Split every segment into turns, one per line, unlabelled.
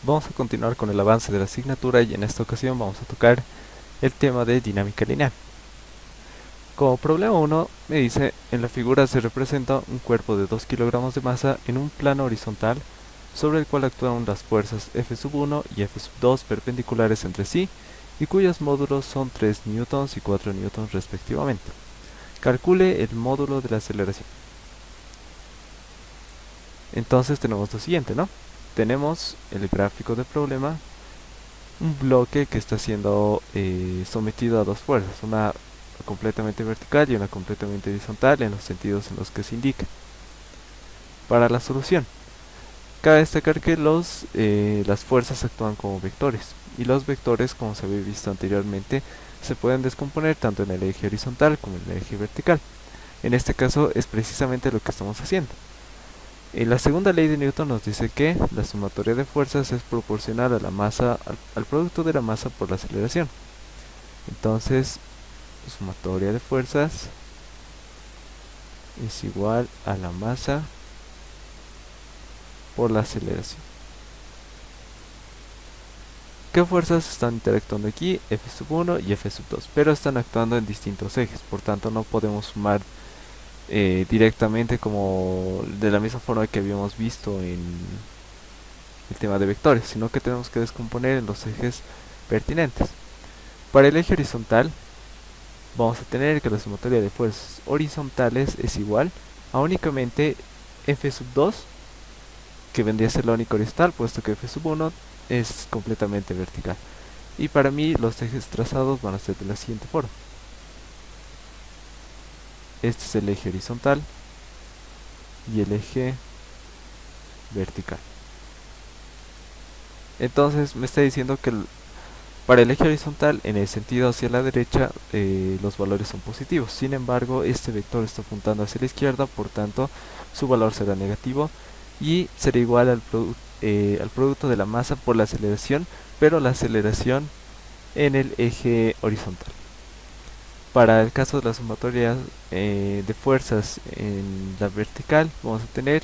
Vamos a continuar con el avance de la asignatura y en esta ocasión vamos a tocar el tema de dinámica lineal. Como problema 1 me dice, en la figura se representa un cuerpo de 2 kilogramos de masa en un plano horizontal sobre el cual actúan las fuerzas F1 y F2 perpendiculares entre sí y cuyos módulos son 3 newtons y 4 newtons respectivamente. Calcule el módulo de la aceleración. Entonces tenemos lo siguiente, ¿no? Tenemos el gráfico del problema, un bloque que está siendo sometido a dos fuerzas, una completamente vertical y una completamente horizontal en los sentidos en los que se indica. Para la solución, cabe destacar que las fuerzas actúan como vectores, y los vectores, como se había visto anteriormente, se pueden descomponer tanto en el eje horizontal como en el eje vertical. En este caso es precisamente lo que estamos haciendo. La segunda ley de Newton nos dice que la sumatoria de fuerzas es proporcional a la masa, al producto de la masa por la aceleración. Entonces, sumatoria de fuerzas es igual a la masa por la aceleración. ¿Qué fuerzas están interactuando aquí? F1 y F2, pero están actuando en distintos ejes, por tanto no podemos sumar directamente como de la misma forma que habíamos visto en el tema de vectores, sino que tenemos que descomponer en los ejes pertinentes. Para el eje horizontal vamos a tener que la sumatoria de fuerzas horizontales es igual a únicamente F2, que vendría a ser la única horizontal, puesto que F1 es completamente vertical. Y para mí los ejes trazados van a ser de la siguiente forma. Este es el eje horizontal y el eje vertical. Entonces me está diciendo que para el eje horizontal, en el sentido hacia la derecha, los valores son positivos. Sin embargo, este vector está apuntando hacia la izquierda, por tanto, su valor será negativo y será igual al producto de la masa por la aceleración, pero la aceleración en el eje horizontal. Para el caso de la sumatoria de fuerzas en la vertical, vamos a tener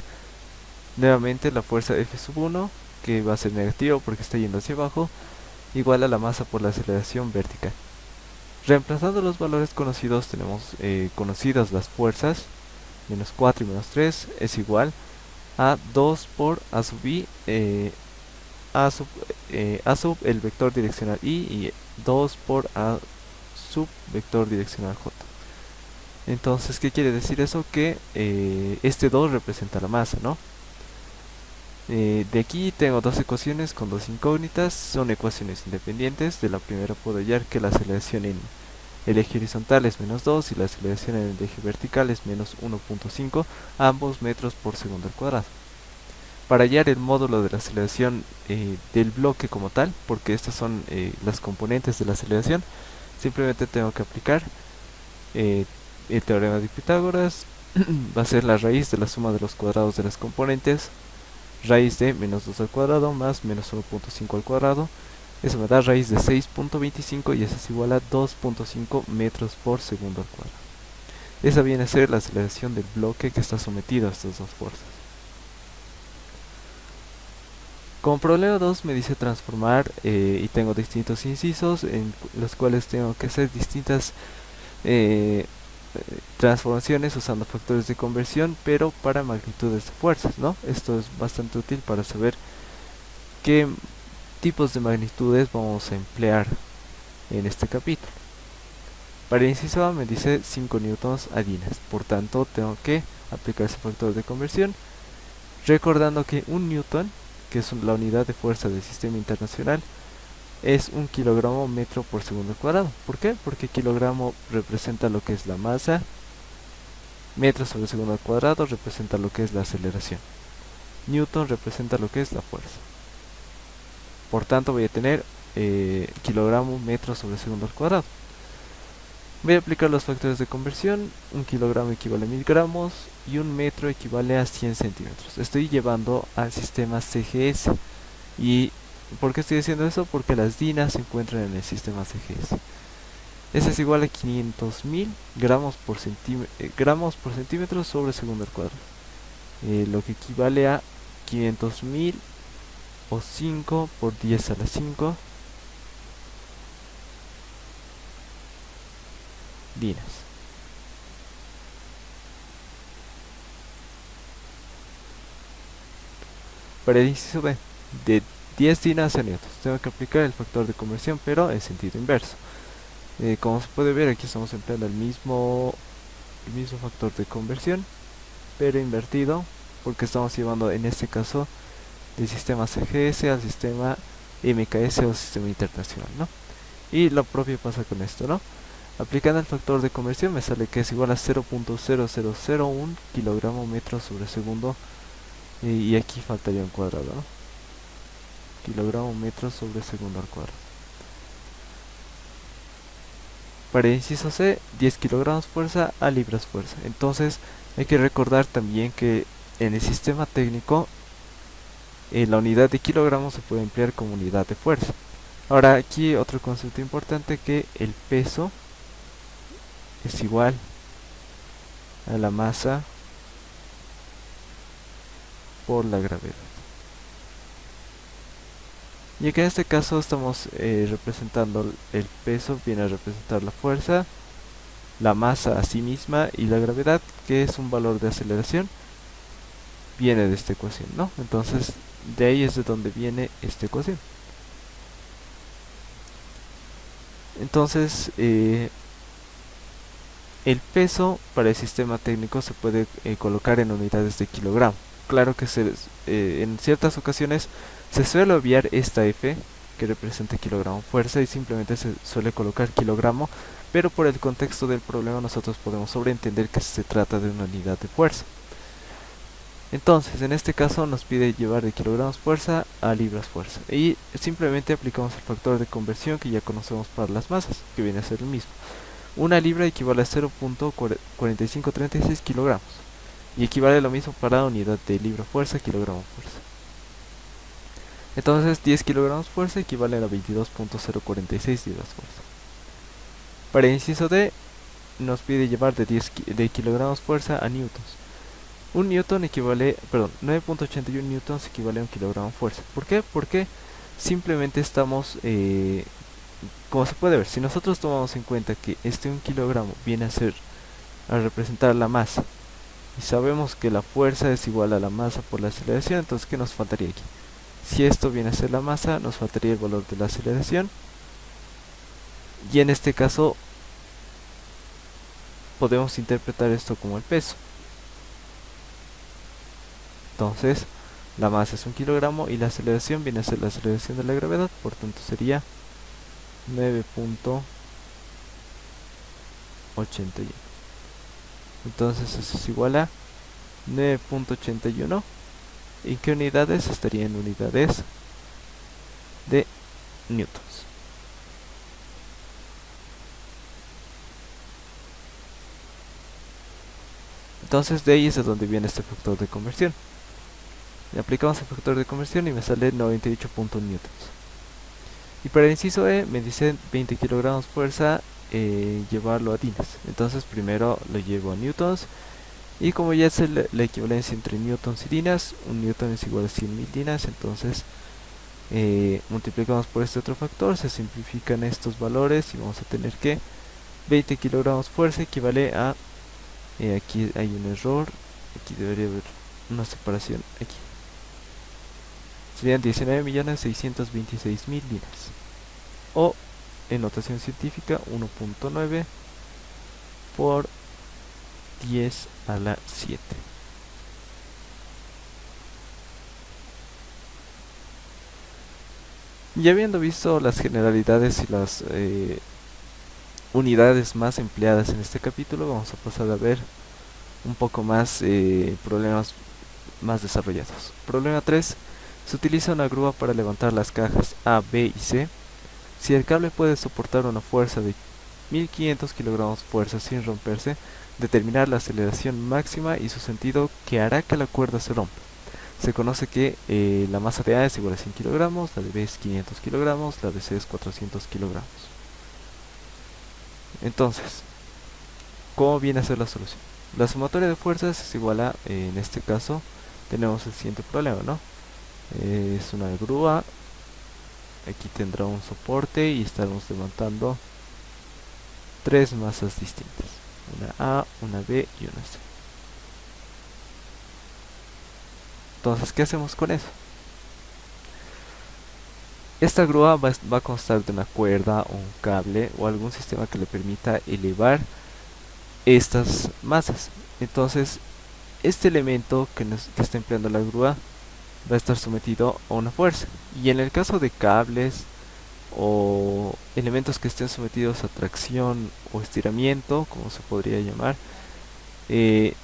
nuevamente la fuerza F1, que va a ser negativo porque está yendo hacia abajo, igual a la masa por la aceleración vertical. Reemplazando los valores conocidos, tenemos conocidas las fuerzas, menos 4 y menos 3 es igual a 2 por A sub I, A sub el vector direccional I y 2 por A sub vector direccional J. Entonces, ¿qué quiere decir eso? Que este 2 representa la masa, ¿no? De aquí tengo dos ecuaciones con dos incógnitas, son ecuaciones independientes. De la primera puedo hallar que la aceleración en el eje horizontal es menos 2 y la aceleración en el eje vertical es menos 1.5, ambos metros por segundo al cuadrado. Para hallar el módulo de la aceleración del bloque como tal, porque estas son las componentes de la aceleración, simplemente tengo que aplicar el teorema de Pitágoras. Va a ser la raíz de la suma de los cuadrados de las componentes, raíz de menos 2 al cuadrado más menos 1.5 al cuadrado. Eso me da raíz de 6.25 y eso es igual a 2.5 metros por segundo al cuadrado. Esa viene a ser la aceleración del bloque que está sometido a estas dos fuerzas. Como problema 2 me dice transformar y tengo distintos incisos en los cuales tengo que hacer distintas transformaciones usando factores de conversión, pero para magnitudes de fuerzas, ¿no? Esto es bastante útil para saber qué tipos de magnitudes vamos a emplear en este capítulo. Para el inciso A me dice 5 newtons a Guinness, por tanto tengo que aplicar ese factor de conversión, recordando que un newton, que es la unidad de fuerza del sistema internacional, es un kilogramo metro por segundo al cuadrado. ¿Por qué? Porque kilogramo representa lo que es la masa, metro sobre segundo al cuadrado representa lo que es la aceleración, newton representa lo que es la fuerza. Por tanto voy a tener kilogramo metro sobre segundo al cuadrado. Voy a aplicar los factores de conversión. Un kilogramo equivale a 1000 gramos y un metro equivale a 100 centímetros. Estoy llevando al sistema CGS. ¿Y por qué estoy haciendo eso? Porque las dinas se encuentran en el sistema CGS. Ese es igual a 500.000 gramos por centímetro sobre segundo al cuadrado. Lo que equivale a 500.000 o 5 por 10 a la 5 dinas. Para el inciso B, de 10 dinas a newtons, tengo que aplicar el factor de conversión, pero en sentido inverso. Como se puede ver, aquí estamos empleando el mismo factor de conversión, pero invertido, porque estamos llevando en este caso del sistema CGS al sistema MKS o sistema internacional, ¿no? Y lo propio pasa con esto, ¿no? Aplicando el factor de conversión me sale que es igual a 0.0001 kilogramo metro sobre segundo, y aquí faltaría un cuadrado, ¿no? Kilogramo metro sobre segundo al cuadrado. Para el inciso C, 10 kilogramos fuerza a libras fuerza. Entonces hay que recordar también que en el sistema técnico la unidad de kilogramos se puede emplear como unidad de fuerza. Ahora aquí otro concepto importante, que el peso es igual a la masa por la gravedad. Y que en este caso estamos representando el peso, viene a representar la fuerza, la masa a sí misma, y la gravedad, que es un valor de aceleración, viene de esta ecuación, ¿no? Entonces de ahí es de donde viene esta ecuación. Entonces el peso para el sistema técnico se puede colocar en unidades de kilogramo. Claro que en ciertas ocasiones se suele obviar esta F que representa kilogramo fuerza y simplemente se suele colocar kilogramo, pero por el contexto del problema nosotros podemos sobreentender que se trata de una unidad de fuerza. Entonces, en este caso nos pide llevar de kilogramos fuerza a libras fuerza, y simplemente aplicamos el factor de conversión que ya conocemos para las masas, que viene a ser el mismo. Una libra equivale a 0.4536 kilogramos, y equivale lo mismo para unidad de libra fuerza, kilogramo fuerza. Entonces 10 kilogramos fuerza equivalen a 22.046 libras fuerza. Para el inciso D nos pide llevar de kilogramos fuerza a newtons. Un newton equivale, perdón, 9.81 newtons equivale a un kilogramo fuerza. ¿Por qué? Porque simplemente estamos, como se puede ver, si nosotros tomamos en cuenta que este 1 kilogramo viene a representar la masa, y sabemos que la fuerza es igual a la masa por la aceleración, entonces ¿qué nos faltaría aquí? Si esto viene a ser la masa, nos faltaría el valor de la aceleración, y en este caso podemos interpretar esto como el peso. Entonces la masa es 1 kilogramo y la aceleración viene a ser la aceleración de la gravedad, por tanto sería 9.81. Entonces eso es igual a 9.81. ¿En qué unidades? Estaría en unidades de newtons. Entonces de ahí es de donde viene este factor de conversión. Le aplicamos el factor de conversión y me sale 98.1 newtons. Y para el inciso E me dice 20 kilogramos fuerza, llevarlo a dinas. Entonces primero lo llevo a newtons, y como ya es la equivalencia entre newtons y dinas, un newton es igual a 100.000 dinas, entonces multiplicamos por este otro factor, se simplifican estos valores y vamos a tener que 20 kilogramos fuerza equivale a, aquí hay un error, aquí debería haber una separación, aquí serían 19.626.000 dinas, o en notación científica 1.9 por 10 a la 7. Y habiendo visto las generalidades y las unidades más empleadas en este capítulo, vamos a pasar a ver un poco más problemas más desarrollados. Problema 3. Se utiliza una grúa para levantar las cajas A, B y C. Si el cable puede soportar una fuerza de 1500 kilogramos fuerza sin romperse, determinar la aceleración máxima y su sentido que hará que la cuerda se rompa. Se conoce que la masa de A es igual a 100 kilogramos, la de B es 500 kilogramos, la de C es 400 kilogramos. Entonces, ¿cómo viene a ser la solución? La sumatoria de fuerzas es igual a, en este caso, tenemos el siguiente problema, ¿no? Es una grúa. Aquí tendrá un soporte y estaremos levantando tres masas distintas. Una A, una B y una C. Entonces, ¿qué hacemos con eso? Esta grúa va a constar de una cuerda o un cable o algún sistema que le permita elevar estas masas. Entonces, este elemento que está empleando la grúa va a estar sometido a una fuerza. Y en el caso de cables o elementos que estén sometidos a tracción o estiramiento, como se podría llamar, eh,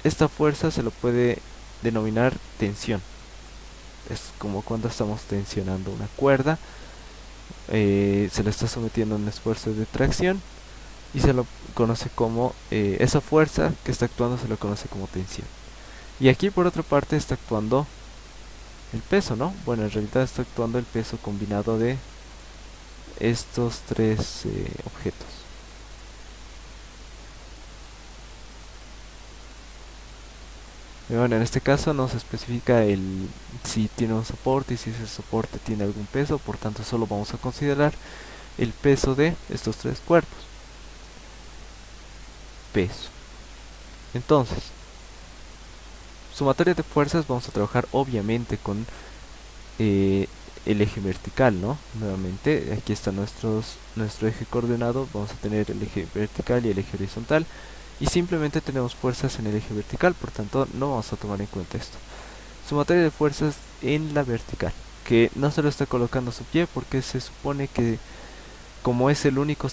esta fuerza se lo puede denominar tensión. Es como cuando estamos tensionando una cuerda, se le está sometiendo a un esfuerzo de tracción y se lo conoce como, esa fuerza que está actuando se lo conoce como tensión. Y aquí por otra parte está actuando el peso, ¿no? Bueno, en realidad está actuando el peso combinado de estos tres objetos. Y bueno, en este caso no se especifica si tiene un soporte y si ese soporte tiene algún peso, por tanto solo vamos a considerar el peso de estos tres cuerpos. Peso. Entonces, sumatoria de fuerzas, vamos a trabajar obviamente con el eje vertical, ¿no? Nuevamente, aquí está nuestro eje coordenado, vamos a tener el eje vertical y el eje horizontal, y simplemente tenemos fuerzas en el eje vertical, por tanto no vamos a tomar en cuenta esto. Sumatoria de fuerzas en la vertical, que no se lo está colocando a su pie porque se supone que como es el único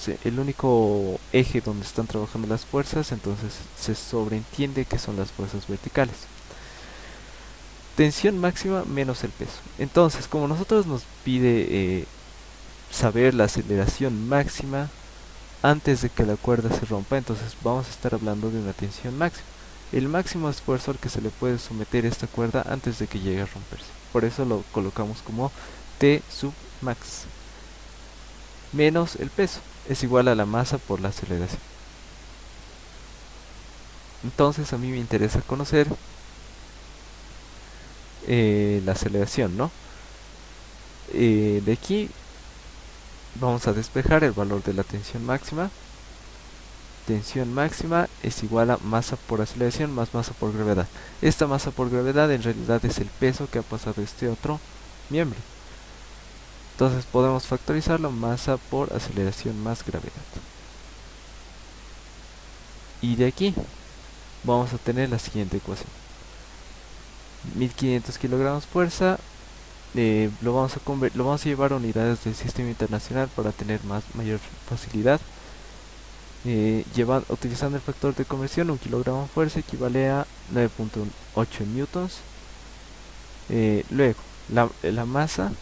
eje donde están trabajando las fuerzas, entonces se sobreentiende que son las fuerzas verticales. Tensión máxima menos el peso. Entonces, como nosotros nos pide saber la aceleración máxima antes de que la cuerda se rompa, entonces vamos a estar hablando de una tensión máxima. El máximo esfuerzo al que se le puede someter esta cuerda antes de que llegue a romperse. Por eso lo colocamos como T sub max. Menos el peso. Es igual a la masa por la aceleración. Entonces a mí me interesa conocer la aceleración, ¿no? De aquí vamos a despejar el valor de la tensión máxima. Tensión máxima es igual a masa por aceleración más masa por gravedad. Esta masa por gravedad en realidad es el peso que ha pasado este otro miembro. Entonces podemos factorizarlo, masa por aceleración más gravedad. Y de aquí vamos a tener la siguiente ecuación. 1500 kilogramos fuerza, lo vamos a llevar a unidades del sistema internacional para tener mayor facilidad. Utilizando el factor de conversión, 1 kilogramo de fuerza equivale a 9.8 newtons. Luego, la masa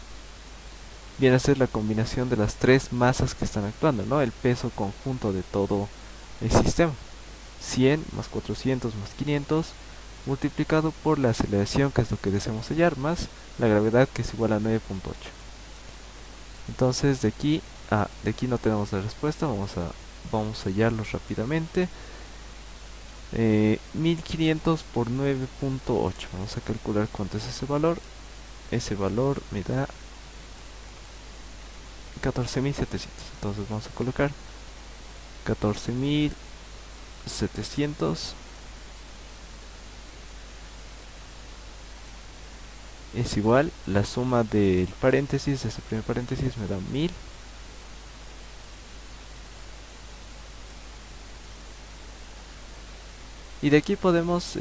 viene a ser la combinación de las tres masas que están actuando, ¿no? El peso conjunto de todo el sistema. 100 más 400 más 500 multiplicado por la aceleración, que es lo que deseamos hallar, más la gravedad, que es igual a 9.8. Entonces de aquí no tenemos la respuesta, vamos a hallarlo rápidamente. 1500 por 9.8, vamos a calcular cuánto es ese valor. Ese valor me da 14.700. Entonces vamos a colocar 14.700 es igual, la suma del paréntesis, de ese primer paréntesis me da 1000. Y de aquí podemos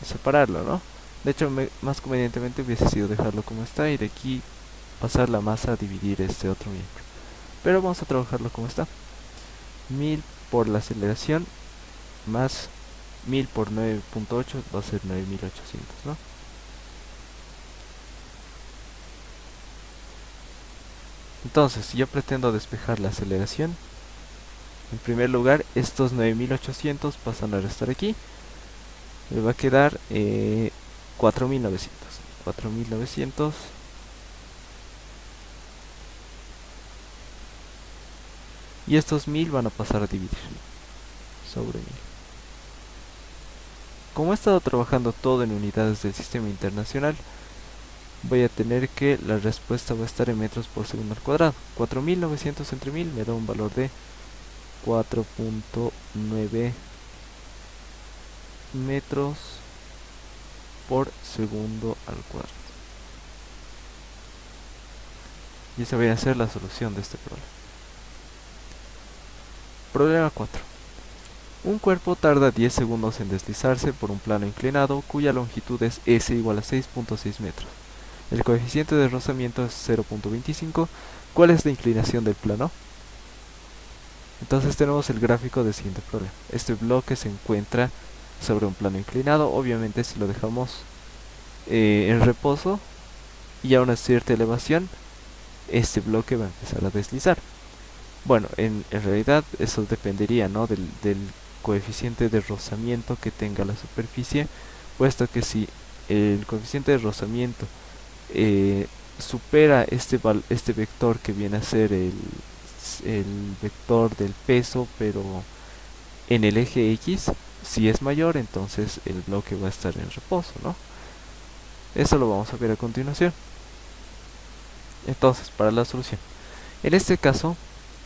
separarlo, ¿no? De hecho, más convenientemente hubiese sido dejarlo como está y de aquí pasar la masa a dividir este otro miembro. Pero vamos a trabajarlo como está. 1000 por la aceleración más 1000 por 9.8 va a ser 9800, ¿no? Entonces, si yo pretendo despejar la aceleración, en primer lugar, estos 9800 pasan a restar aquí. Me va a quedar 4900. 4900 y estos 1000 van a pasar a dividir sobre 1000. Como he estado trabajando todo en unidades del sistema internacional, voy a tener que la respuesta va a estar en metros por segundo al cuadrado. 4900 entre 1000 me da un valor de 4.9 metros por segundo al cuadrado. Y esa va a ser la solución de este problema. Problema 4. Un cuerpo tarda 10 segundos en deslizarse por un plano inclinado cuya longitud es s igual a 6.6 metros. El coeficiente de rozamiento es 0.25. ¿Cuál es la inclinación del plano? Entonces tenemos el gráfico del siguiente problema. Este bloque se encuentra sobre un plano inclinado. Obviamente si lo dejamos en reposo y a una cierta elevación, este bloque va a empezar a deslizar. Bueno, en realidad eso dependería, ¿no?, del coeficiente de rozamiento que tenga la superficie, puesto que si el coeficiente de rozamiento supera este vector que viene a ser el vector del peso, pero en el eje X, si es mayor, entonces el bloque va a estar en reposo, ¿no? Eso lo vamos a ver a continuación. Entonces, para la solución, en este caso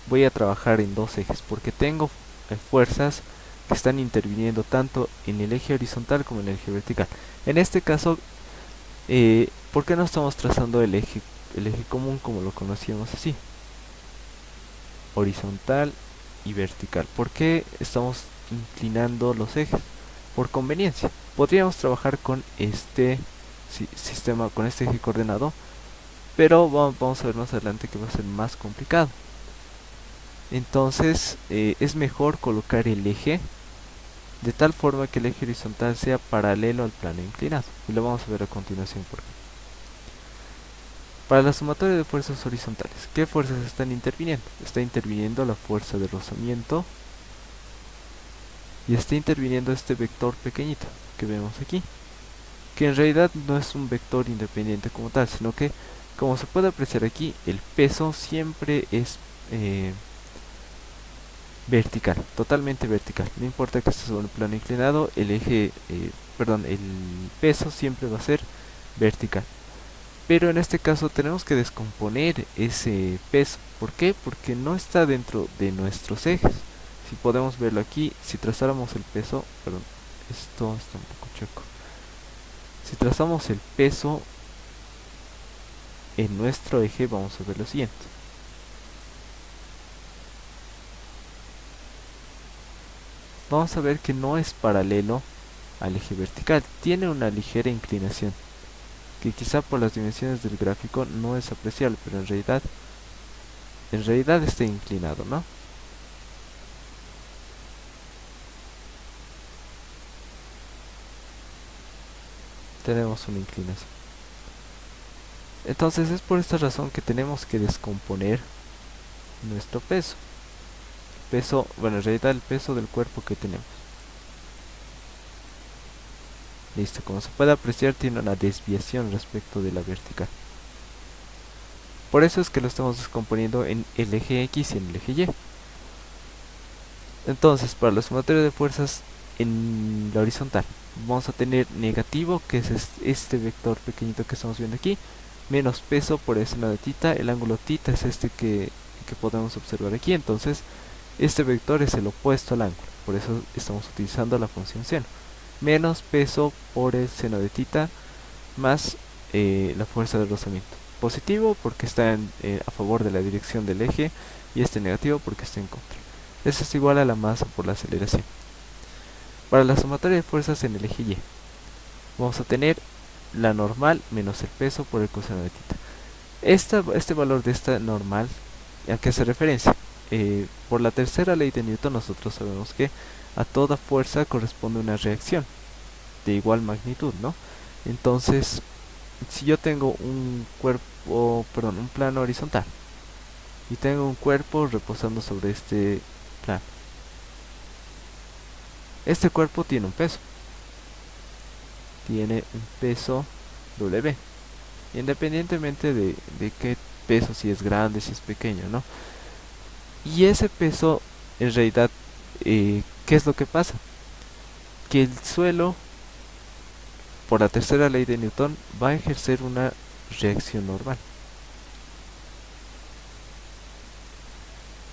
voy a trabajar en dos ejes, porque tengo fuerzas que están interviniendo tanto en el eje horizontal como en el eje vertical. En este caso, ¿por qué no estamos trazando el eje común como lo conocíamos así? Horizontal y vertical. ¿Por qué estamos inclinando los ejes? Por conveniencia. Podríamos trabajar con este sistema, con este eje coordenado, pero vamos a ver más adelante que va a ser más complicado. Entonces es mejor colocar el eje de tal forma que el eje horizontal sea paralelo al plano inclinado, y lo vamos a ver a continuación por qué. Para la sumatoria de fuerzas horizontales, ¿qué fuerzas están interviniendo? Está interviniendo la fuerza de rozamiento y está interviniendo este vector pequeñito que vemos aquí, que en realidad no es un vector independiente como tal, sino que, como se puede apreciar aquí, el peso siempre es vertical, totalmente vertical. No importa que esté sobre un plano inclinado, el peso siempre va a ser vertical. Pero en este caso tenemos que descomponer ese peso. ¿Por qué? Porque no está dentro de nuestros ejes. Si podemos verlo aquí, si trazáramos el peso, perdón, esto está un poco chueco. Si trazamos el peso en nuestro eje, vamos a ver lo siguiente. Vamos a ver que no es paralelo al eje vertical, tiene una ligera inclinación, que quizá por las dimensiones del gráfico no es apreciable, pero en realidad está inclinado, ¿no? Tenemos una inclinación. Entonces es por esta razón que tenemos que descomponer nuestro peso. Bueno, en realidad el peso del cuerpo que tenemos. Listo, como se puede apreciar tiene una desviación respecto de la vertical. Por eso es que lo estamos descomponiendo en el eje X y en el eje Y. Entonces, para la sumatoria de fuerzas en la horizontal, vamos a tener negativo, que es este vector pequeñito que estamos viendo aquí, menos peso por el seno de θ. El ángulo θ es este que podemos observar aquí. Entonces este vector es el opuesto al ángulo, por eso estamos utilizando la función seno. Menos peso por el seno de θ más la fuerza de rozamiento. Positivo porque está a favor de la dirección del eje, y este negativo porque está en contra. Eso es igual a la masa por la aceleración. Para la sumatoria de fuerzas en el eje Y, vamos a tener la normal menos el peso por el coseno de θ. Este valor de esta normal, ¿a qué hace referencia? Por la tercera ley de Newton nosotros sabemos que a toda fuerza corresponde una reacción de igual magnitud, ¿no? Entonces, si yo tengo un plano horizontal y tengo un cuerpo reposando sobre este plano, este cuerpo tiene un peso W, independientemente de qué peso, si es grande, si es pequeño, ¿no? Y ese peso, en realidad, ¿qué es lo que pasa? Que el suelo, por la tercera ley de Newton, va a ejercer una reacción normal.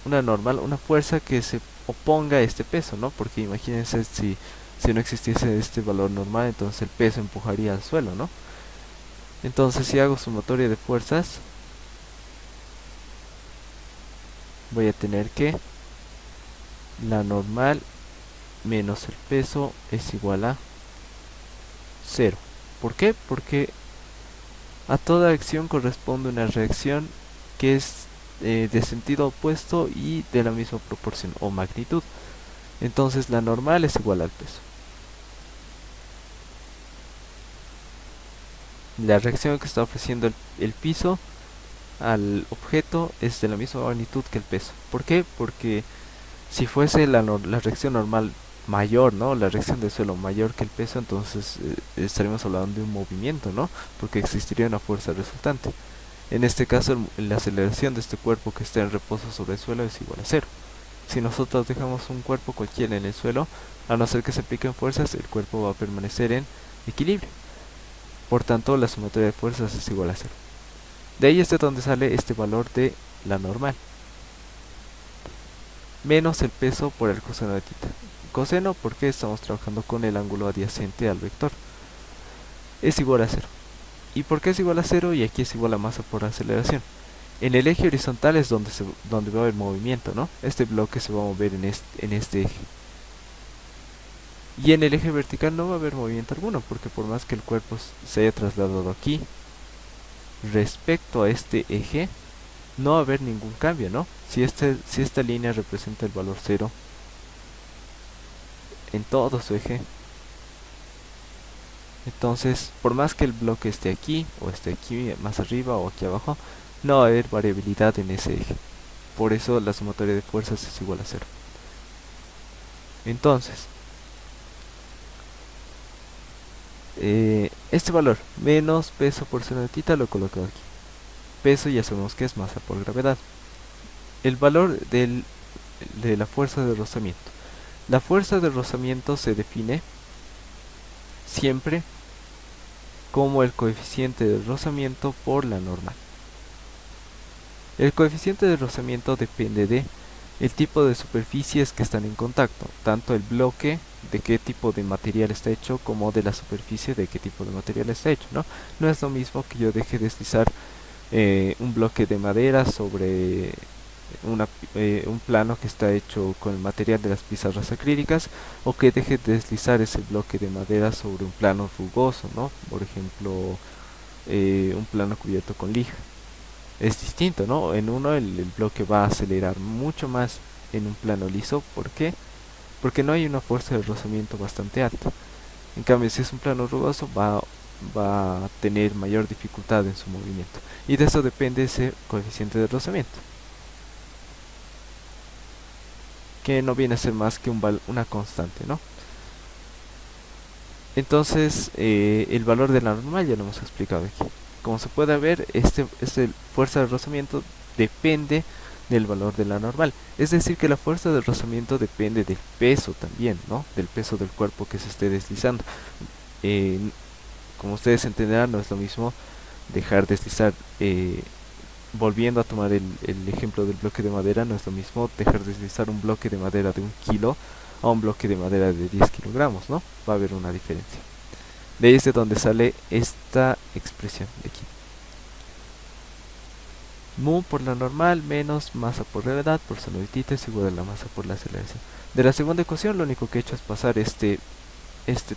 Una normal, una fuerza que se oponga a este peso, ¿no? Porque imagínense si no existiese este valor normal, entonces el peso empujaría al suelo, ¿no? Entonces si hago sumatoria de fuerzas, voy a tener que la normal menos el peso es igual a 0. ¿Por qué? Porque a toda acción corresponde una reacción que es de sentido opuesto y de la misma proporción o magnitud. Entonces la normal es igual al peso. La reacción que está ofreciendo el piso al objeto es de la misma magnitud que el peso. ¿Por qué? Porque si fuese la reacción normal mayor, ¿no? La reacción del suelo mayor que el peso, entonces estaríamos hablando de un movimiento, ¿no? Porque existiría una fuerza resultante. En este caso, la aceleración de este cuerpo que está en reposo sobre el suelo es igual a 0. Si nosotros dejamos un cuerpo cualquiera en el suelo, a no ser que se apliquen fuerzas, el cuerpo va a permanecer en equilibrio. Por tanto, la sumatoria de fuerzas es igual a 0. De ahí es de donde sale este valor de la normal, menos el peso por el coseno de tita. Coseno porque estamos trabajando con el ángulo adyacente al vector. Es igual a 0. ¿Y por qué es igual a 0? Y aquí es igual a masa por aceleración. En el eje horizontal es donde va a haber movimiento, ¿no? Este bloque se va a mover en este eje. Y en el eje vertical no va a haber movimiento alguno, porque por más que el cuerpo se haya trasladado aquí, respecto a este eje, no va a haber ningún cambio, ¿no? Si esta línea representa el valor 0 en todo su eje, entonces por más que el bloque esté aquí, o esté aquí más arriba, o aquí abajo, no va a haber variabilidad en ese eje. Por eso la sumatoria de fuerzas es igual a 0. Entonces, este valor, menos peso por seno de tita, lo coloco aquí. Peso ya sabemos que es masa por gravedad. El valor de la fuerza de rozamiento. La fuerza de rozamiento se define siempre como el coeficiente de rozamiento por la normal. El coeficiente de rozamiento depende de el tipo de superficies que están en contacto, tanto el bloque de qué tipo de material está hecho como de la superficie de qué tipo de material está hecho, ¿no? No es lo mismo que yo deje deslizar un bloque de madera sobre un plano que está hecho con el material de las pizarras acrílicas, o que deje deslizar ese bloque de madera sobre un plano rugoso, ¿no? Por ejemplo, un plano cubierto con lija. Es distinto, ¿no? En uno el bloque va a acelerar mucho más en un plano liso. ¿Por qué? Porque no hay una fuerza de rozamiento bastante alta. En cambio, si es un plano rugoso, va a tener mayor dificultad en su movimiento. Y de eso depende ese coeficiente de rozamiento, que no viene a ser más que una constante, ¿no? Entonces, el valor de la normal ya lo hemos explicado aquí. Como se puede ver, este fuerza de rozamiento depende del valor de la normal. Es decir, que la fuerza de rozamiento depende del peso también, ¿no? Del peso del cuerpo que se esté deslizando. Como ustedes entenderán, no es lo mismo dejar deslizar, volviendo a tomar el ejemplo del bloque de madera, no es lo mismo dejar deslizar un bloque de madera de 1 kilo a un bloque de madera de 10 kilogramos, ¿no? Va a haber una diferencia. De ahí es de donde sale esta expresión de aquí. Mu por la normal menos masa por gravedad por seno de tita es igual a la masa por la aceleración. De la segunda ecuación lo único que he hecho es pasar este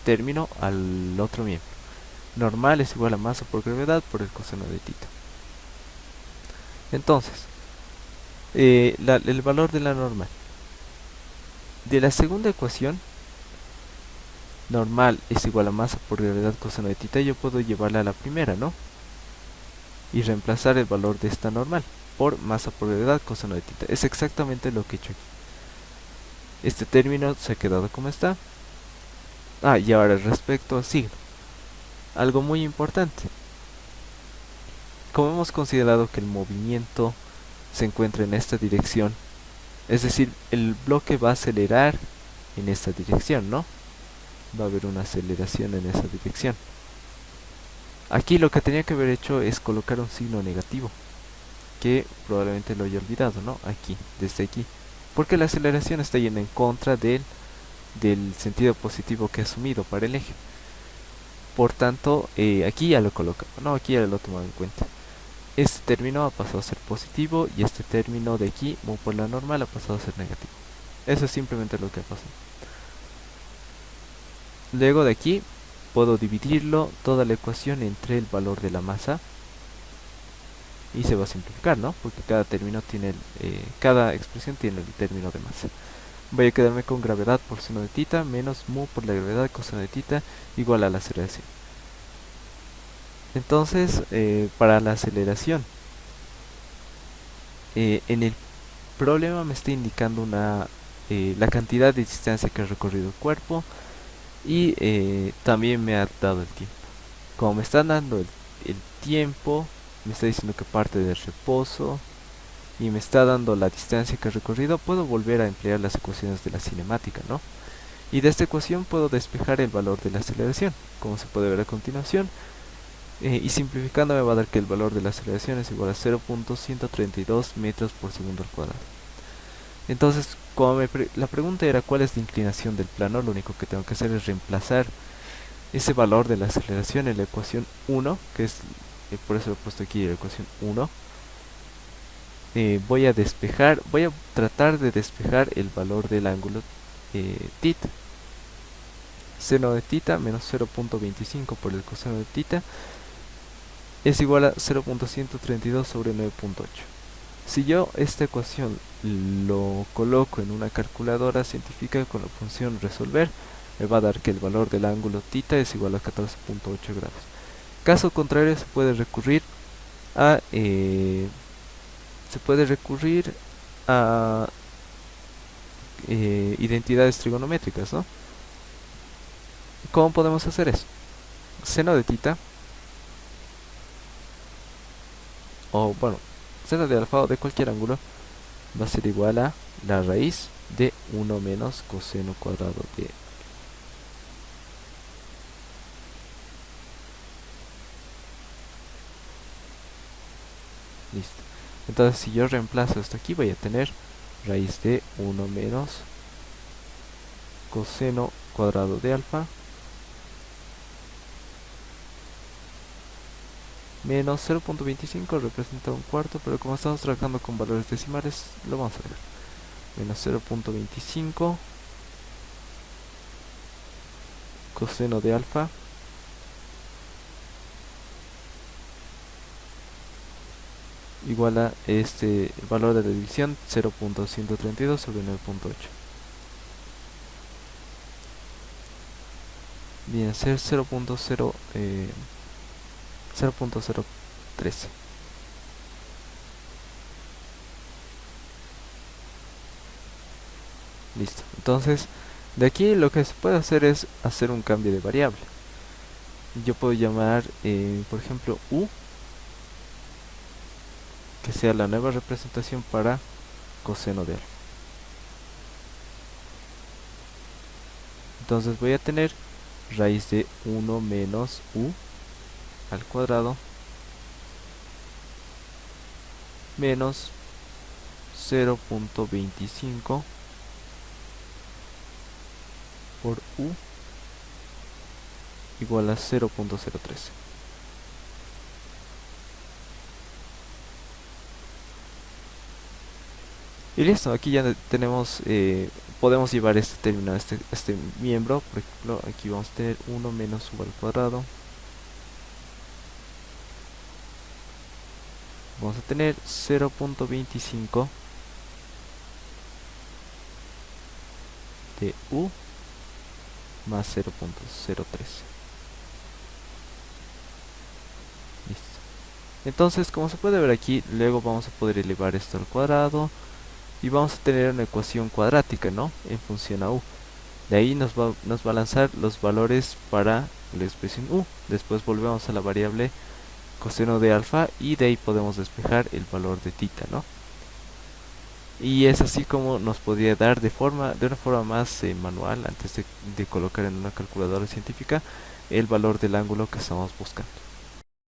término al otro miembro. Normal es igual a masa por gravedad por el coseno de tita. Entonces, el valor de la normal. De la segunda ecuación, normal es igual a masa por gravedad coseno de tita, yo puedo llevarla a la primera, ¿no? Y reemplazar el valor de esta normal por masa por gravedad coseno de tita. Es exactamente lo que he hecho aquí. Este término se ha quedado como está. Y ahora respecto al signo. Algo muy importante. Como hemos considerado que el movimiento se encuentra en esta dirección, es decir, el bloque va a acelerar en esta dirección, ¿no? Va a haber una aceleración en esa dirección. Aquí lo que tenía que haber hecho es colocar un signo negativo, que probablemente lo haya olvidado, ¿no? Aquí, desde aquí, porque la aceleración está yendo en contra del sentido positivo que he asumido para el eje. Por tanto, aquí ya lo coloco, no, aquí ya lo he tomado en cuenta. Este término ha pasado a ser positivo y este término de aquí, mu por la normal, ha pasado a ser negativo. Eso es simplemente lo que ha pasado. Luego de aquí puedo dividirlo toda la ecuación entre el valor de la masa y se va a simplificar, ¿no? Porque cada término tiene cada expresión tiene el término de masa. Voy a quedarme con gravedad por seno de tita menos mu por la gravedad coseno de tita igual a la aceleración. Entonces, para la aceleración, en el problema me está indicando la cantidad de distancia que ha recorrido el cuerpo y también me ha dado el tiempo. Como me están dando el tiempo, me está diciendo que parte del reposo y me está dando la distancia que ha recorrido, puedo volver a emplear las ecuaciones de la cinemática, ¿no? Y de esta ecuación puedo despejar el valor de la aceleración, como se puede ver a continuación. Y simplificando me va a dar que el valor de la aceleración es igual a 0.132 metros por segundo al cuadrado. Entonces, como la pregunta era cuál es la inclinación del plano, lo único que tengo que hacer es reemplazar ese valor de la aceleración en la ecuación 1, que es, por eso lo he puesto aquí, la ecuación 1. Voy a tratar de despejar el valor del ángulo tita. Seno de tita menos 0.25 por el coseno de tita es igual a 0.132 sobre 9.8. Si yo esta ecuación lo coloco en una calculadora científica con la función resolver, me va a dar que el valor del ángulo tita es igual a 14.8 grados. Caso contrario, se puede recurrir a identidades trigonométricas, ¿no? ¿Cómo podemos hacer eso? Seno de tita, o bueno, seno de alfa o de cualquier ángulo, va a ser igual a la raíz de 1 menos coseno cuadrado de listo. Entonces si yo reemplazo esto aquí voy a tener raíz de 1 menos coseno cuadrado de alfa menos 0.25 representa un cuarto, pero como estamos trabajando con valores decimales lo vamos a ver. Menos 0.25 coseno de alfa igual a este valor de la división 0.132 sobre 9.8. Viene a ser 0.013. Listo. Entonces, de aquí lo que se puede hacer es hacer un cambio de variable. Yo puedo llamar, por ejemplo, u, que sea la nueva representación para coseno de alfa. Entonces voy a tener raíz de 1 menos u al cuadrado menos 0.25 por u igual a 0.013. Y listo, aquí ya tenemos, podemos llevar este término a este miembro. Por ejemplo, aquí vamos a tener 1 menos u al cuadrado. Vamos a tener 0.25 de u más 0.013. Listo. Entonces, como se puede ver aquí, luego vamos a poder elevar esto al cuadrado y vamos a tener una ecuación cuadrática, ¿no? En función a u. De ahí nos va a lanzar los valores para la expresión u. Después volvemos a la variable coseno de alfa y de ahí podemos despejar el valor de tita, ¿no? Y es así como nos podría dar de una forma más manual, antes de colocar en una calculadora científica, el valor del ángulo que estamos buscando.